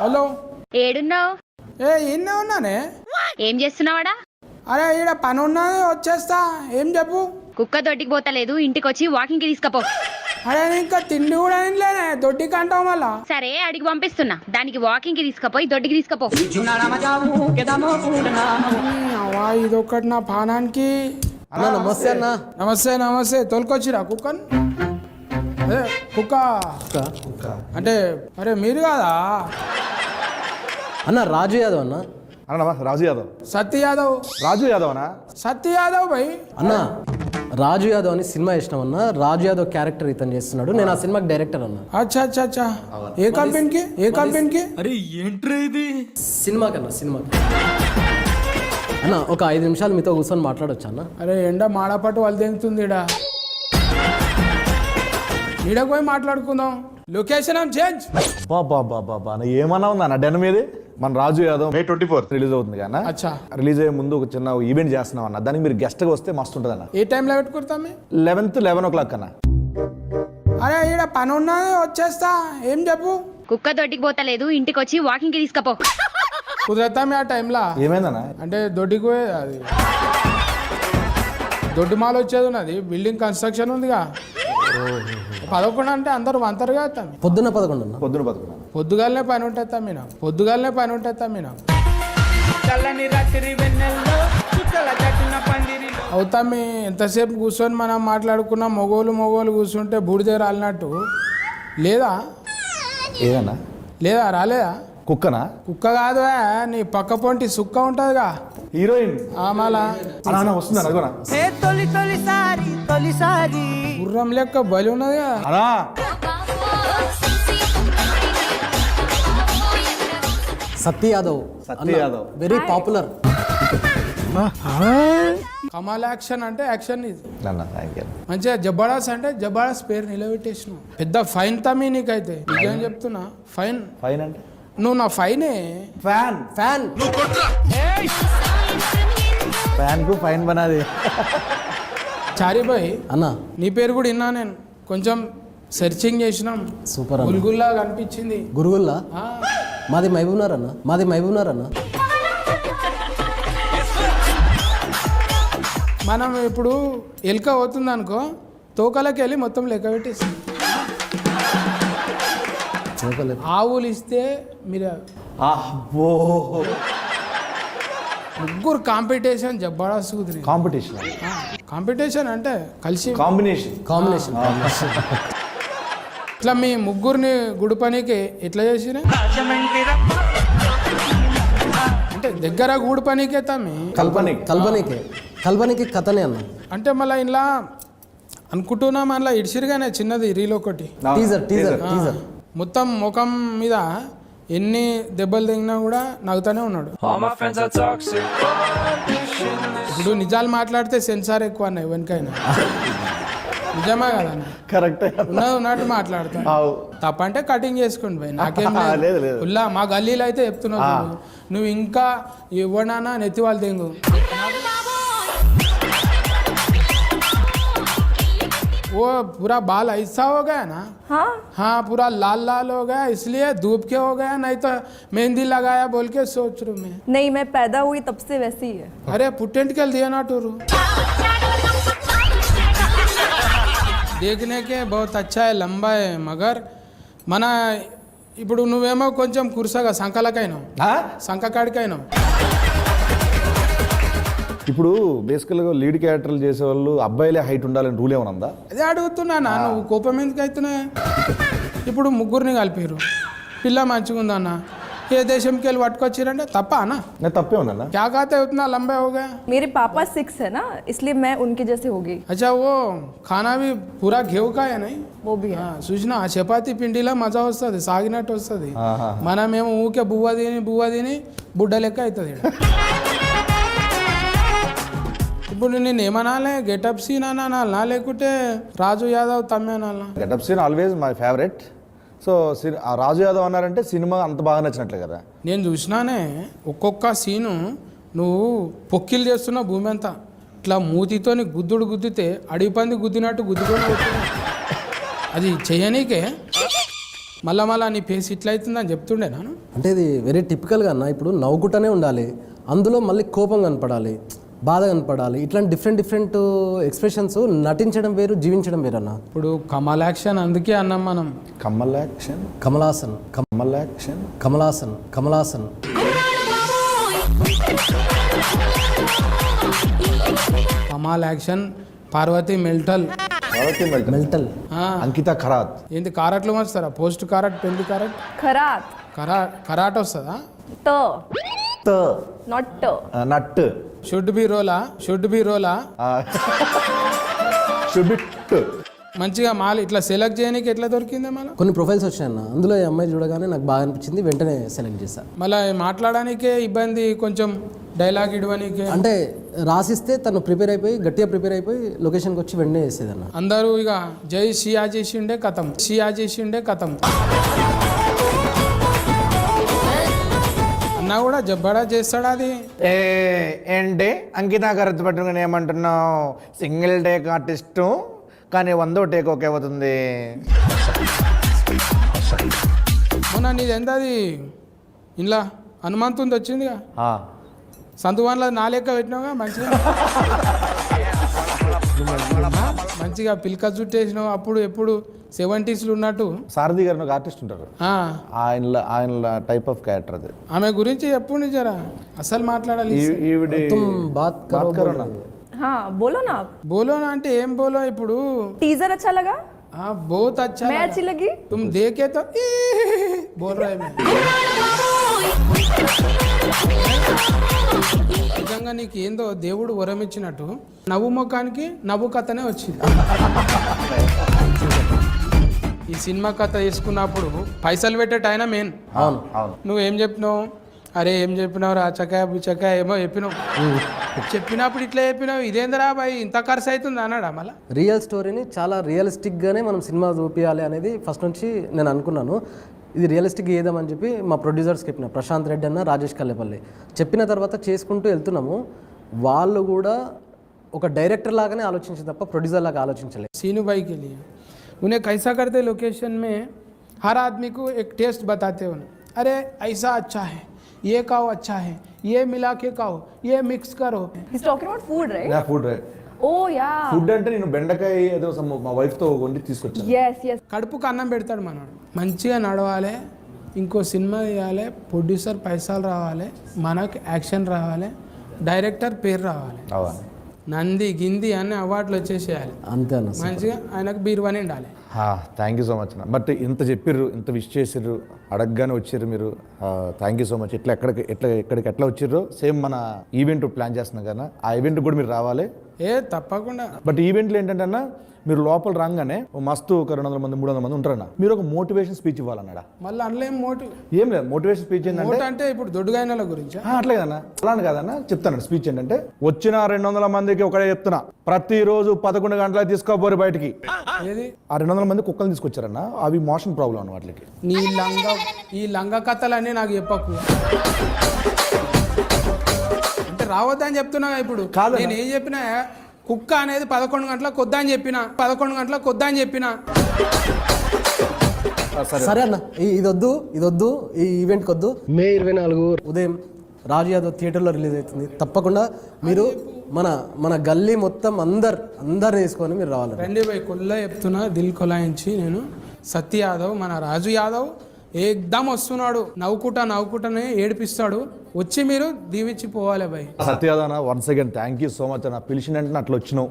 Hello, ఏడున్నావు? ఈయనే ఉన్నానే. ఏం చేస్తున్నావాడా? అరే ఈడ పని ఉన్నది, వచ్చేస్తా. ఏం చెప్పు. కుక్క దొడ్డికి పోతలేదు, ఇంటికి వచ్చి వాకింగ్ కి తీసుకపో. అరే ఇంకా తిండి కూడా ఏంలేనే, దొడ్డికి అంటావు మళ్ళా. సరే అడిగి పంపిస్తున్నా, దానికి వాకింగ్ కి తీసుకపోయి దొడ్డికి తీసుకపో. ఇదొకటి నా పానానికి. అన్న నమస్తే అన్న. నమస్తే నమస్తే. తోలుకొచ్చిరా కుక్కను? అదే కుక్క అంటే అరే మీరు కాదా అన్న? రాజు యాదవ్ అన్న. అన్న రాజు యాదవ్. సత్య యాదవ్. రాజు యాదవ్ అన్నా? సత్య యాదవ్ భయ్. అన్న రాజు యాదవ్ అని సినిమా చేసినాం అన్న. రాజు యాదవ్ క్యారెక్టర్ ఇతను చేస్తున్నాడు. నేను ఆ సినిమాకి డైరెక్టర్ అన్న. అచ్చా అచ్చా అచ్చా. ఏ కంపెనీకి? ఏ కంపెనీకి? అరే ఏంట్రా ఇది? సినిమాకి అన్న, సినిమాకి. అన్న ఒక 5 నిమిషాలు మీతో కూర్చొని మాట్లాడొచ్చా అన్న? అరే ఎండ మాడపట్టు వాళ్ళు తెంగుతుంది ఇడ. ఈడకు పోయి మాట్లాడుకుందాం. Location change. బాబా ఏమన్నా ఉందా డెన్ మీది? మన రాజు యాదవ్ May 24 రిలీజ్ అవుతుంది కదా. అచ్చా. రిలీజ్ అయ్యే ముందు ఒక చిన్న ఈవెంట్ చేస్తున్నాం అన్న. దానికి మీరు గెస్ట్ గా వస్తే మస్తు ఉంటుంది అన్న. ఏ టైంలో పెట్టుకుంటాం? 11 o'clock అన్న. అరే ఈడ పని ఉన్నది, వచ్చేస్తా. ఏం చెప్పు. కుక్క దొడ్డికి పోతలేదు, ఇంటికి వచ్చి వాకింగ్ కి తీసుకపో. కుదరతామే ఆ టైంలో. ఏమైందన్న? అంటే దొడ్డికి పోయే అది దొడ్డి మాల వచ్చేది ఉన్నది. బిల్డింగ్ కన్స్ట్రక్షన్ ఉందిగా. 11 అంటే అందరూ వంతరుగా అవుతాం. పొద్దున్న 11 అన్న. పొద్దుగాలనే పని ఉంటుంది తమ్మిన. పొద్దుగాలనే పని ఉంటుంది తమ్మిన. అవుతామి. ఎంతసేపు కూర్చొని మనం మాట్లాడుకున్నా మొగోలు కూర్చుంటే బూడిదే రాలినట్టు. లేదా ఏదన్నా? లేదా రాలేదా? కుక్కనా? కుక్క కాదు, నీ పక్క పొంటి సుక్క ఉంటుందిగా, హీరోయిన్. మళ్ళా వస్తుంది అనుకోనా? గుర్రం లెక్క బలి ఉన్నదిగా. అనా సత్య యాదవ్. Very popular. కమాల్ యాక్షన్ అంటే యాక్షన్ ఇది. మంచిగా జబర్దస్త్ అంటే జబర్దస్త్ పేరు నిలబెట్టేసినావు. పెద్ద ఫైన్ తమ్మి నీకైతే. నిజం చెప్తున్నా. ఫైన్ అంటే నువ్వు నా ఫైనే. ఫ్యాన్ కు ఫైన్ బనాది. చారిబాయ్ అన్న. నీ పేరు కూడా విన్నా నేను. కొంచెం సెర్చింగ్ చేసినాం. సూపర్ అన్న. గుల్గుల్లా కనిపించింది. గురుగుల్లా? మాది మహబూబ్నగర్ అన్న. మనం ఇప్పుడు ఎలుక అవుతుంది అనుకో, తోకలకి వెళ్ళి మొత్తం లెక్క పెట్టేసి ఆవులు ఇస్తే మీరు ముగ్గురు కాంపిటీషన్ జబర్దస్త్ కుదిరి. కాంపిటీషన్ అంటే కలిసి కాంబినేషన్. ఇట్లా మీ ముగ్గురిని గుడి పనికి ఎట్లా చేసినా అంటే దగ్గర గూడు పనికే తమ్మి. కల్పనికి కథనే అన్న. అంటే మళ్ళీ ఇలా అనుకుంటున్నా మళ్ళీ ఇడిసిరిగానే చిన్నది రీల్ ఒకటి టీజర్ మొత్తం ముఖం మీద ఎన్ని దెబ్బలు తెగినా కూడా నవ్వుతానే ఉన్నాడు. ఇప్పుడు నిజాలు మాట్లాడితే సెన్సార్ ఎక్కువ అన్న ఎవరికైనా. నిజమే కదా? కరెక్ట్. ఉన్నట్టు మాట్లాడతా. తప్పంటే కటింగ్ చేసుకోండి భయ్, నాకేం ఉల్లా. మా గల్లీలో అయితే చెప్తున్నావు నువ్వు ఇంకా ఇవ్వడానా నెత్తి వాళ్ళు తెంగు. वो पूरा बाल ऐसा हो गया ना? हाँ पूरा लाल लाल हो गया, इसलिए धूप के हो गया, नहीं तो मेहंदी लगाया बोल के सोच रू मैं. नहीं, मैं पैदा हुई तब से वैसी ही है. अरे पुटेंट के दिया ना टूरू. देखने के बहुत अच्छा है, लंबा है, मगर मना ఇప్పుడు నువ్వేమో కొంచెం కురుసగా సంకలకైనావు, సంకకాడికైనావు. ఇప్పుడు బేసికల్గా లీడ్ క్యారెక్టర్లు చేసేవాళ్ళు అబ్బాయిలే హైట్ ఉండాలని రూల్ ఏమైనా ఉందా? అదే అడుగుతున్నా. నువ్వు కోపం ఎందుకు అవుతున్నాయి? ఇప్పుడు ముగ్గురిని కలిపారు, పిల్ల మంచిగా ఉందన్న. ఏ దేశంకి వెళ్ళి పట్టుకొచ్చిరంటే తప్ప అన్న? తప్పే ఉందన్న. क्या कहते हैं उतना लंबे हो गए? मेरे पापा 6 है ना, इसलिए मैं उनके जैसे हो गई. अच्छा वो खाना भी पूरा घेव का है नहीं? वो भी है. చూసినా ఆ చపాతీ పిండిలో మజా వస్తుంది, సాగినట్టు వస్తుంది. మనమేమో ఊకే బువ్వ తిని బుడ్డ లెక్క అవుతుంది. ఇప్పుడు నేను ఏమనాలే? గెటప్ సీన్ అనాలా లేకుంటే రాజు యాదవ్ తమ్మే అనాలా? Getup scene always my favourite. So ఆ రాజు యాదవ్ అన్నారంటే సినిమా అంత బాగా నచ్చినట్లే కదా. నేను చూసినానే ఒక్కొక్క సీను నువ్వు పొక్కిలు చేస్తున్న భూమి అంతా ఇట్లా మూతితోని గుద్దితే అడవి పంది గుద్దినట్టు గుద్దుకొని పోతుంది. అది చేయనీకే మళ్ళా నీ ఫేస్ ఇట్లా అవుతుందని చెప్తుండే నాను. అంటే ఇది వెరీ టిపికల్గా అన్న, ఇప్పుడు నవ్వుకుంటూనే ఉండాలి, అందులో మళ్ళీ కోపం కనపడాలి, బాధ కనపడాలి, ఇట్లాంటి డిఫరెంట్ ఎక్స్ప్రెషన్స్ నటించడం వేరు, జీవించడం వేరు అన్న. ఇప్పుడు కమల్ యాక్షన్ అందుకే అన్నాం మనం. Kamal action, Kamal Haasan, Kamal action, Kamal Haasan, Kamal Haasan. కమాల్ action, Parvathi Melton, Melton, Ankita Kharat. ఏంటి కారట్లు వస్తారా? పోస్ట్ కారట్, పెళ్లి కారట్, खरात కరాట్ వస్తుందా? त త not t not should be రోలా, షుడ్ బి రోలా. షుబిట్. మంచిగా మాల్ ఇట్లా సెలెక్ట్ చేయడానికి ఎట్లా దొరికిందే మళ్ళీ? కొన్ని ప్రొఫైల్స్ వచ్చాయన్న, అందులో ఈ అమ్మాయి చూడగానే నాకు బాగా అనిపించింది, వెంటనే సెలెక్ట్ చేశాను. మళ్ళీ మాట్లాడడానికే ఇబ్బంది, కొంచెం డైలాగ్ ఇవ్వడానికే. అంటే రాసిస్తే తను గట్టిగా ప్రిపేర్ అయిపోయి లొకేషన్కి వచ్చి వెంటనే చేసేదన్న. అందరూ ఇక జై షియా చేసిండే కథం, షియా చేసిండే కథం అన్నా కూడా జబ్బడా చేస్తాడు అది. ఏంటి అంకిత ఖరాత్ పట్టుకుని ఏమంటున్నావు? సింగిల్ టేక్ ఆర్టిస్టు కానీ 100వ టేక్ ఓకే అవుతుంది. మొన్న నీది ఎంత అది ఇంట్లో హనుమంతుంది వచ్చిందిగా, సంతువాన్లో నా లెక్క పెట్టినావుగా మంచిగా. మంచిగా పిల్క చుట్టేసినావు. అప్పుడు ఎప్పుడు 70s ఉన్నట్టు. సారథి గారు ఒక ఆర్టిస్ట్ ఉంటారు, ఆ, ఆయన టైప్ ఆఫ్ క్యారెక్టర్ అది. ఆమె గురించి ఎప్పుడు జరా అసలు మాట్లాడాలి. ఈవిడి బాత్ కరో నా. हाँ बोलो ना आप. బోలో నా అంటే ఏం బోలో ఇప్పుడు? टीजर अच्छा लगा, बहुत अच्छा मैं लगा। अच्छी लगी. तुम देखे तो बोल रहे मैं నిజంగా నీకు ఏందో దేవుడు వరం ఇచ్చినట్టు నవ్వు ముఖానికి నవ్వు కథనే వచ్చింది. ఈ సినిమా కథ తీసుకున్నప్పుడు పైసలు పెట్టేటైనా మెయిన్. అవును, అవును. నువ్వేం చెప్పినావు? అరే ఏం చెప్పినావు రా, చకాయ బుచ్చకాయ ఏమో చెప్పినావు. చెప్పినప్పుడు ఇట్లా చెప్పినావు, ఇదేందరా బాయ్ ఇంత ఖర్చు అవుతుంది అన్నాడా? మళ్ళీ రియల్ స్టోరీని చాలా రియలిస్టిక్గానే మనం సినిమా చూపించాలి అనేది ఫస్ట్ నుంచి నేను అనుకున్నాను. ఇది రియలిస్టిక్ ఏదామని చెప్పి మా ప్రొడ్యూసర్స్ చెప్పిన, ప్రశాంత్ రెడ్డి అన్న, రాజేష్ కల్లేపల్లి చెప్పిన తర్వాత చేసుకుంటూ వెళ్తున్నాము. వాళ్ళు కూడా ఒక డైరెక్టర్ లాగానే ఆలోచించే తప్ప ప్రొడ్యూసర్ లాగా ఆలోచించలేదు. सीनू भाई के लिए उन्हें कैसा करते लोकेशन में हर आदमी को एक टेस्ट बताते उन्हें, अरे ऐसा अच्छा है, ये खाओ अच्छा है, ये मिला के खाओ, ये मिक्स करो. He's talking about food, right? నా ఫుడ్ Oh yeah. ఫుడ్ అంటే నేను బెండకాయ ఏదో మా వైఫ్తో వండి తీసుకొచ్చాను. Yes, yes. కడుపుకు అన్నం పెడతాడు మనోడు. మంచిగా నడవాలి, ఇంకో సినిమా తీయాలి, ప్రొడ్యూసర్ పైసలు రావాలి, మనకు యాక్షన్ రావాలి, డైరెక్టర్ పేరు రావాలి, అవా నంది గింది అన్ని అవార్డులు వచ్చేసేయాలి. అంతే అన్న. మంచిగా ఆయనకు బీరువాని ఉండాలి. థ్యాంక్ యూ సో మచ్ అన్న. బట్ ఇంత చెప్పిర్రు, ఇంత విష్ చేసిర్రు, అడగగానే వచ్చిర్రు మీరు. Thank you so much. ఎక్కడికి ఎట్లా వచ్చిర్రు సేమ్ మన ఈవెంట్ ప్లాన్ చేస్తున్నాం కదా, ఆ ఈవెంట్ కూడా మీరు రావాలి. తప్పకుండా. బట్ ఈవెంట్లు ఏంటంటే అన్న, మీరు లోపల రాగానే మస్తు ఒక 200 మంది 300 మంది ఉంటారన్న, మీరు ఒక మోటివేషన్ స్పీచ్ ఇవ్వాలన్నాడా? మళ్ళీ అందులో ఏం మోటివ్ ఏం లేదు, మోటివేషన్ స్పీచ్ ఏంటంటే అంటే ఇప్పుడు దొడ్డుగాయనల గురించి అట్లే కదన్నా, అలానే కాదన్నా, చెప్తాను. స్పీచ్ ఏంటంటే, వచ్చిన 200 మందికి ఒకటే చెప్తున్నా, ప్రతిరోజు 11 గంటలకు తీసుకోపోరు బయటికి. ఏది ఆ 200 మంది కుక్కలు తీసుకొచ్చారన్న, అవి మోషన్ ప్రాబ్లం అన్న వాటికి. ఈ లంగ కథలన్నీ నాకు చెప్పకు. అంటే రావద్దని చెప్తున్నా ఇప్పుడు. నేను ఏం చెప్పినా, కుక్క అనేది 11 గంటలకు కొద్దా అని చెప్పిన, 11 గంటలకు కొద్దా అని చెప్పిన. సరే అన్న, ఇదొద్దు, ఈ ఈవెంట్కి వద్దు. మే 24 ఉదయం రాజు యాదవ్ థియేటర్లో రిలీజ్ అవుతుంది. తప్పకుండా మీరు మన గల్లీ మొత్తం అందరు వేసుకొని మీరు రావాలి. రండి భయ్, కొల్ల చెప్తున్నా, దిల్ కొలాయించి నేను. సత్య యాదవ్, మన రాజు యాదవ్ ఏకదమ్ వస్తున్నాడు, నవ్వుకుంటానే ఏడిపిస్తాడు. వచ్చి మీరు దీవించి పోవాలి భయ్. సత్యాదన, once again thank you so much అన్న. పిలిచినంటే అట్లా వచ్చినావు,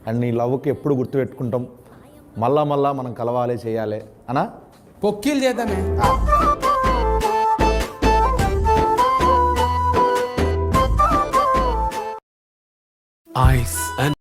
అండ్ నీ లవ్కి ఎప్పుడు గుర్తుపెట్టుకుంటాం. మళ్ళా మనం కలవాలి, చేయాలి అన్నా. పొక్కిలు చేద్దామే. Eyes and